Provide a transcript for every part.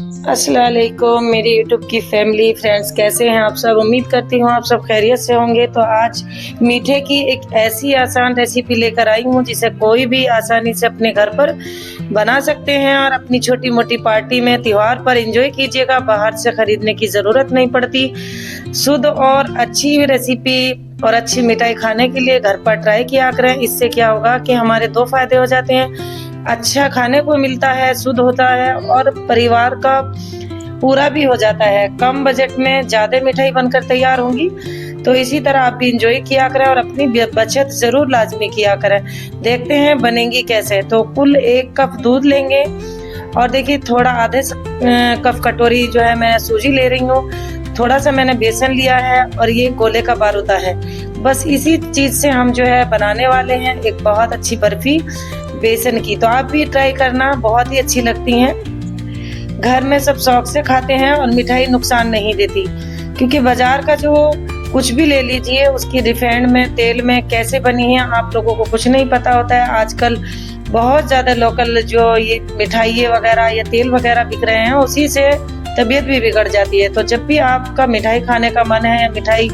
अस्सलाम वालेकुम मेरी यूट्यूब की फैमिली फ्रेंड्स, कैसे हैं आप सब। उम्मीद करती हूँ आप सब खैरियत से होंगे। तो आज मीठे की एक ऐसी आसान रेसिपी लेकर आई हूँ जिसे कोई भी आसानी से अपने घर पर बना सकते हैं और अपनी छोटी मोटी पार्टी में त्योहार पर एंजॉय कीजिएगा। बाहर से खरीदने की ज़रूरत नहीं पड़ती। शुद्ध और अच्छी रेसिपी और अच्छी मिठाई खाने के लिए घर पर ट्राई किया करें। इससे क्या होगा कि हमारे दो फायदे हो जाते हैं। अच्छा खाने को मिलता है, शुद्ध होता है और परिवार का पूरा भी हो जाता है। कम बजट में ज़्यादा मिठाई बनकर तैयार होंगी। तो इसी तरह आप भी इंजॉय किया करें और अपनी बचत ज़रूर लाजमी किया करें। देखते हैं बनेंगी कैसे। तो कुल 1 कप दूध लेंगे और देखिए थोड़ा आधे कप कटोरी जो है मैं सूजी ले रही हूँ। थोड़ा सा मैंने बेसन लिया है और ये गोले का बारूदा है। बस इसी चीज़ से हम जो है बनाने वाले हैं एक बहुत अच्छी बर्फ़ी बेसन की। तो आप भी ट्राई करना, बहुत ही अच्छी लगती हैं। घर में सब शौक से खाते हैं और मिठाई नुकसान नहीं देती, क्योंकि बाजार का जो कुछ भी ले लीजिए उसकी रिफाइंड में तेल में कैसे बनी है आप लोगों को कुछ नहीं पता होता है। आजकल बहुत ज़्यादा लोकल जो ये मिठाई वगैरह या तेल वगैरह बिक रहे हैं, उसी से तबीयत भी बिगड़ जाती है। तो जब भी आपका मिठाई खाने का मन है या मिठाई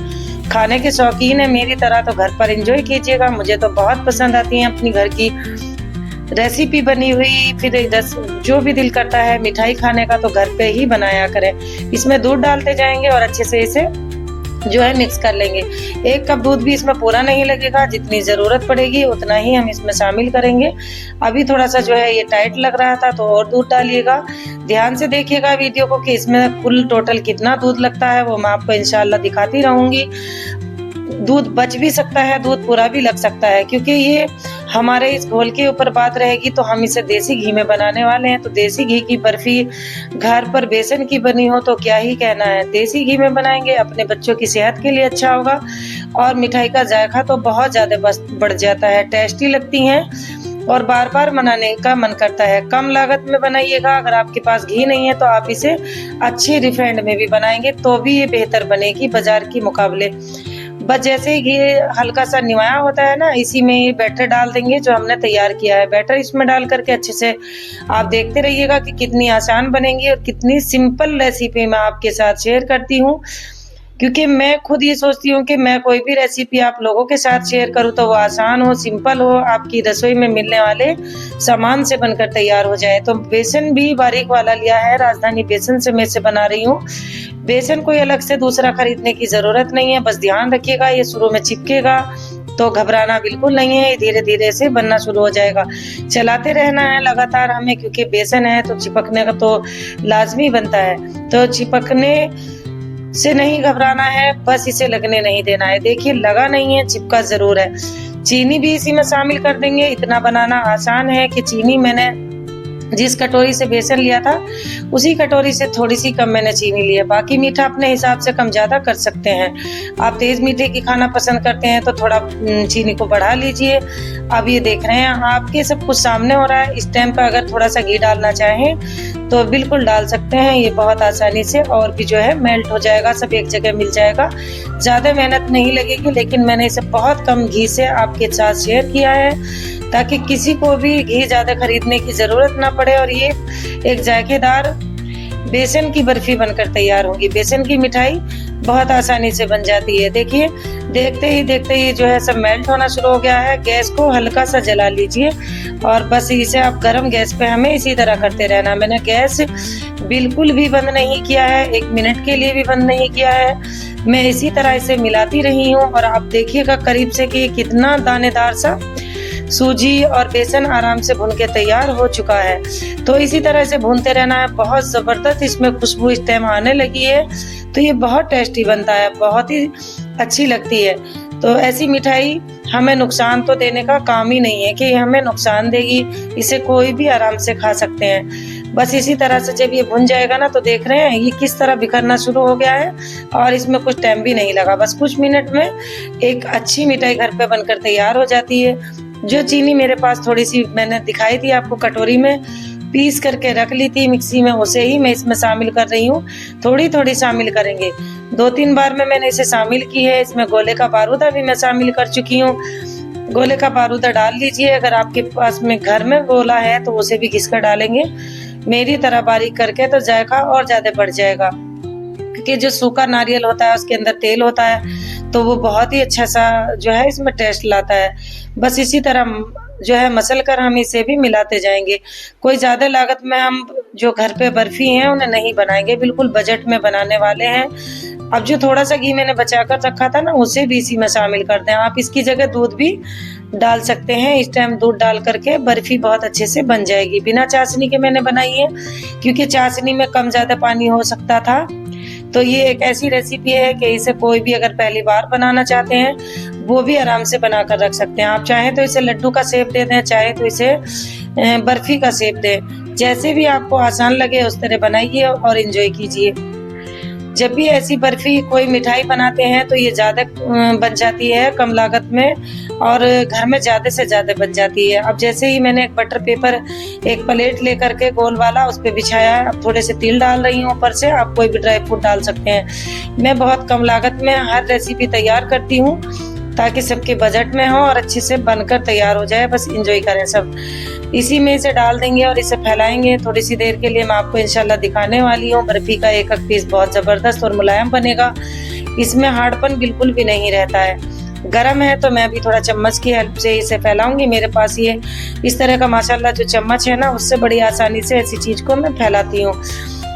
खाने के शौकीन है मेरी तरह, तो घर पर एंजॉय कीजिएगा। मुझे तो बहुत पसंद आती है अपनी घर की रेसिपी बनी हुई। फिर जो भी दिल करता है मिठाई खाने का तो घर पे ही बनाया करें। इसमें दूध डालते जाएंगे और अच्छे से इसे जो है मिक्स कर लेंगे। 1 कप दूध भी इसमें पूरा नहीं लगेगा, जितनी ज़रूरत पड़ेगी उतना ही हम इसमें शामिल करेंगे। अभी थोड़ा सा जो है ये टाइट लग रहा था तो और दूध डालिएगा। ध्यान से देखिएगा वीडियो को कि इसमें कुल टोटल कितना दूध लगता है, वो मैं आपको इंशाल्लाह दिखाती रहूँगी। दूध बच भी सकता है, दूध पूरा भी लग सकता है, क्योंकि ये हमारे इस घोल के ऊपर बात रहेगी। तो हम इसे देसी घी में बनाने वाले हैं। तो देसी घी की बर्फी घर पर बेसन की बनी हो तो क्या ही कहना है। देसी घी में बनाएंगे, अपने बच्चों की सेहत के लिए अच्छा होगा और मिठाई का जायका तो बहुत ज़्यादा बढ़ जाता है। टेस्टी लगती हैं और बार बार बनाने का मन करता है। कम लागत में बनाइएगा। अगर आपके पास घी नहीं है तो आप इसे अच्छे रिफाइंड में भी बनाएंगे तो भी ये बेहतर बनेगी बाजार के मुकाबले। बस जैसे ही घी हल्का सा निवाया होता है ना, इसी में ये बैटर डाल देंगे जो हमने तैयार किया है। बैटर इसमें डाल करके अच्छे से आप देखते रहिएगा कि कितनी आसान बनेंगी और कितनी सिंपल रेसिपी मैं आपके साथ शेयर करती हूँ। क्योंकि मैं खुद ये सोचती हूँ कि मैं कोई भी रेसिपी आप लोगों के साथ शेयर करूँ तो वो आसान हो, सिंपल हो, आपकी रसोई में मिलने वाले सामान से बनकर तैयार हो जाए। तो बेसन भी बारीक वाला लिया है, राजधानी बेसन से मैं इसे बना रही हूँ। बेसन कोई अलग से दूसरा खरीदने की ज़रूरत नहीं है। बस ध्यान रखिएगा ये शुरू में चिपकेगा, तो घबराना बिल्कुल नहीं है। धीरे धीरे से बनना शुरू हो जाएगा। चलाते रहना है लगातार हमें, क्योंकि बेसन है तो चिपकने का तो लाजमी बनता है। तो चिपकने से नहीं घबराना है, बस इसे लगने नहीं देना है। देखिए लगा नहीं है, चिपका जरूर है। चीनी भी इसी में शामिल कर देंगे। इतना बनाना आसान है कि चीनी मैंने जिस कटोरी से बेसन लिया था उसी कटोरी से थोड़ी सी कम मैंने चीनी ली है। बाकी मीठा अपने हिसाब से कम ज़्यादा कर सकते हैं। आप तेज़ मीठे की खाना पसंद करते हैं तो थोड़ा चीनी को बढ़ा लीजिए। अब ये देख रहे हैं आपके सब कुछ सामने हो रहा है। इस टाइम पर अगर थोड़ा सा घी डालना चाहें तो बिल्कुल डाल सकते हैं। ये बहुत आसानी से और भी जो है मेल्ट हो जाएगा, सब एक जगह मिल जाएगा। ज़्यादा मेहनत नहीं लगेगी, लेकिन मैंने इसे बहुत कम घी से आपके साथ शेयर किया है ताकि किसी को भी घी ज़्यादा खरीदने की ज़रूरत ना पड़े और ये एक जायकेदार बेसन की बर्फी बनकर तैयार होगी। बेसन की मिठाई बहुत आसानी से बन जाती है। देखिए देखते ही जो है सब मेल्ट होना शुरू हो गया है। गैस को हल्का सा जला लीजिए और बस इसे आप गरम गैस पे हमें इसी तरह करते रहना। मैंने गैस बिल्कुल भी बंद नहीं किया है, 1 मिनट के लिए भी बंद नहीं किया है। मैं इसी तरह इसे मिलाती रही हूँ और आप देखिएगा करीब से कि कितना दानेदार सा सूजी और बेसन आराम से भून के तैयार हो चुका है। तो इसी तरह से भूनते रहना है। बहुत ज़बरदस्त इसमें खुशबू इस टाइम आने लगी है। तो ये बहुत टेस्टी बनता है, बहुत ही अच्छी लगती है। तो ऐसी मिठाई हमें नुकसान तो देने का काम ही नहीं है कि हमें नुकसान देगी। इसे कोई भी आराम से खा सकते हैं। बस इसी तरह से जब ये भुन जाएगा ना, तो देख रहे हैं ये किस तरह बिखरना शुरू हो गया है और इसमें कुछ टाइम भी नहीं लगा। बस कुछ मिनट में एक अच्छी मिठाई घर पे बनकर तैयार हो जाती है। जो चीनी मेरे पास थोड़ी सी मैंने दिखाई थी आपको कटोरी में पीस करके रख ली थी मिक्सी में, उसे ही मैं इसमें शामिल कर रही हूँ। थोड़ी थोड़ी शामिल करेंगे। 2-3 बार में मैंने इसे शामिल की है। इसमें गोले का बारूदा भी मैं शामिल कर चुकी हूँ। गोले का बारूदा डाल लीजिए। अगर आपके पास में घर में गोला है तो उसे भी घिस कर डालेंगे। मेरी तरह बारीक करके तो जायका और ज़्यादा बढ़ जाएगा, क्योंकि जो सूखा नारियल होता है उसके अंदर तेल होता है, तो वो बहुत ही अच्छा सा जो है इसमें टेस्ट लाता है। बस इसी तरह जो है मसल कर हम इसे भी मिलाते जाएंगे। कोई ज़्यादा लागत में हम जो घर पे बर्फ़ी हैं उन्हें नहीं बनाएंगे, बिल्कुल बजट में बनाने वाले हैं। अब जो थोड़ा सा घी मैंने बचा कर रखा था ना, उसे भी इसी में शामिल कर दें। आप इसकी जगह दूध भी डाल सकते हैं। इस टाइम दूध डाल करके बर्फ़ी बहुत अच्छे से बन जाएगी। बिना चाशनी के मैंने बनाई है, क्योंकि चाशनी में कम ज़्यादा पानी हो सकता था। तो ये एक ऐसी रेसिपी है कि इसे कोई भी अगर पहली बार बनाना चाहते हैं वो भी आराम से बना कर रख सकते हैं। आप चाहें तो इसे लड्डू का शेप दे दें, चाहे तो इसे बर्फ़ी का शेप दें, जैसे भी आपको आसान लगे उस तरह बनाइए और एंजॉय कीजिए। जब भी ऐसी बर्फ़ी कोई मिठाई बनाते हैं तो ये ज़्यादा बन जाती है कम लागत में, और घर में ज़्यादा से ज़्यादा बन जाती है। अब जैसे ही मैंने एक बटर पेपर, एक प्लेट लेकर के गोल वाला उस पे बिछाया है, अब थोड़े से तिल डाल रही हूँ ऊपर से। आप कोई भी ड्राई फ्रूट डाल सकते हैं। मैं बहुत कम लागत में हर रेसिपी तैयार करती हूँ ताकि सबके बजट में हो और अच्छे से बनकर तैयार हो जाए। बस एंजॉय करें सब। इसी में इसे डाल देंगे और इसे फैलाएंगे थोड़ी सी देर के लिए। मैं आपको इंशाल्लाह दिखाने वाली हूँ। बर्फ़ी का एक एक पीस बहुत ज़बरदस्त और मुलायम बनेगा, इसमें हार्डपन बिल्कुल भी नहीं रहता है। गरम है तो मैं अभी थोड़ा चम्मच की हेल्प से इसे फैलाऊंगी। मेरे पास ये इस तरह का माशाल्लाह जो चम्मच है ना, उससे बड़ी आसानी से ऐसी चीज़ को मैं फैलाती हूँ।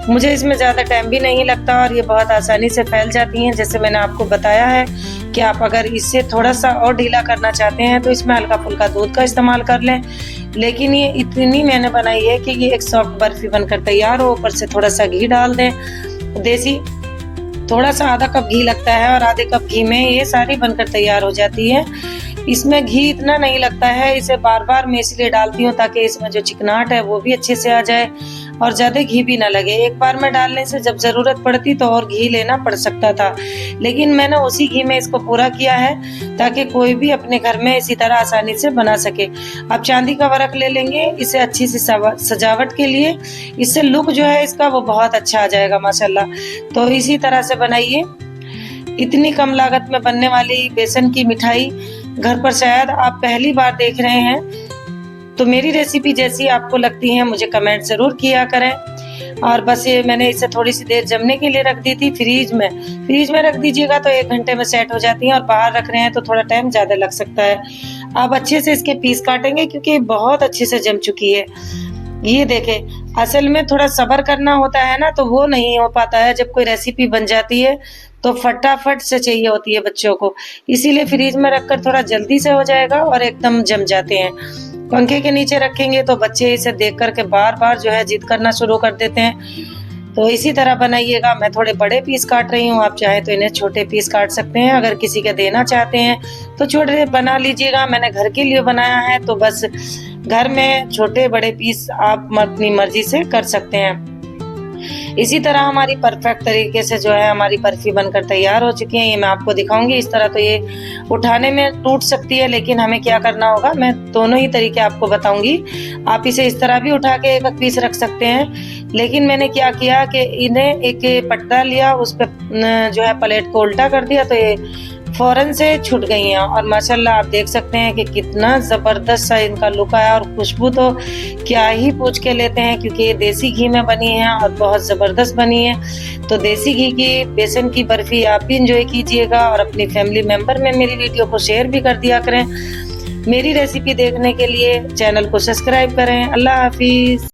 मुझे इसमें ज़्यादा टाइम भी नहीं लगता और ये बहुत आसानी से फैल जाती हैं। जैसे मैंने आपको बताया है कि आप अगर इसे थोड़ा सा और ढीला करना चाहते हैं तो इसमें हल्का फुल्का दूध का इस्तेमाल कर लें, लेकिन ये इतनी मैंने बनाई है कि ये एक सॉफ्ट बर्फ़ी बनकर तैयार हो। ऊपर से थोड़ा सा घी डाल दें, देसी थोड़ा सा आधा कप घी लगता है और आधे कप घी में ये सारी बनकर तैयार हो जाती है। इसमें घी इतना नहीं लगता है, इसे बार बार मैं इसलिए डालती हूँ ताकि इसमें जो चिकनाहट है वो भी अच्छे से आ जाए और ज़्यादा घी भी ना लगे। एक बार में डालने से जब ज़रूरत पड़ती तो और घी लेना पड़ सकता था, लेकिन मैंने उसी घी में इसको पूरा किया है ताकि कोई भी अपने घर में इसी तरह आसानी से बना सके। अब चांदी का वर्क ले लेंगे इसे अच्छी सी सजावट के लिए। इससे लुक जो है इसका वो बहुत अच्छा आ जाएगा माशाल्लाह। तो इसी तरह से बनाइए। इतनी कम लागत में बनने वाली बेसन की मिठाई घर पर शायद आप पहली बार देख रहे हैं, तो मेरी रेसिपी जैसी आपको लगती है मुझे कमेंट ज़रूर किया करें। और बस ये मैंने इसे थोड़ी सी देर जमने के लिए रख दी थी फ्रीज में रख दीजिएगा तो 1 घंटे में सेट हो जाती हैं, और बाहर रख रहे हैं तो थोड़ा टाइम ज़्यादा लग सकता है। अब अच्छे से इसके पीस काटेंगे क्योंकि बहुत अच्छे से जम चुकी है। ये देखें, असल में थोड़ा सब्र करना होता है ना, तो वो नहीं हो पाता है। जब कोई रेसिपी बन जाती है तो फटाफट से चाहिए होती है बच्चों को, इसीलिए फ्रीज में रखकर थोड़ा जल्दी से हो जाएगा और एकदम जम जाते हैं। पंखे के नीचे रखेंगे तो बच्चे इसे देख करके बार बार जो है जिद करना शुरू कर देते हैं। तो इसी तरह बनाइएगा। मैं थोड़े बड़े पीस काट रही हूँ, आप चाहें तो इन्हें छोटे पीस काट सकते हैं। अगर किसी के देना चाहते हैं तो छोटे बना लीजिएगा। मैंने घर के लिए बनाया है तो बस घर में छोटे बड़े पीस आप अपनी मर्जी से कर सकते हैं। इसी तरह हमारी परफेक्ट तरीके से जो है हमारी बर्फ़ी बनकर तैयार हो चुकी है। ये मैं आपको दिखाऊंगी। इस तरह तो ये उठाने में टूट सकती है, लेकिन हमें क्या करना होगा मैं दोनों ही तरीके आपको बताऊंगी। आप इसे इस तरह भी उठा के एक पीस रख सकते हैं, लेकिन मैंने क्या किया कि इन्हें एक पट्टा लिया, उस पर जो है प्लेट को उल्टा कर दिया तो ये फ़ौरन से छूट गई हैं। और माशाल्लाह आप देख सकते हैं कि कितना ज़बरदस्त सा इनका लुक आया, और खुशबू तो क्या ही पूछ के लेते हैं, क्योंकि ये देसी घी में बनी है और बहुत ज़बरदस्त बनी है। तो देसी घी की बेसन की बर्फ़ी आप भी इंजॉय कीजिएगा और अपनी फैमिली मेम्बर में मेरी वीडियो को शेयर भी कर दिया करें। मेरी रेसिपी देखने के लिए चैनल को सब्सक्राइब करें। अल्लाह हाफिज़।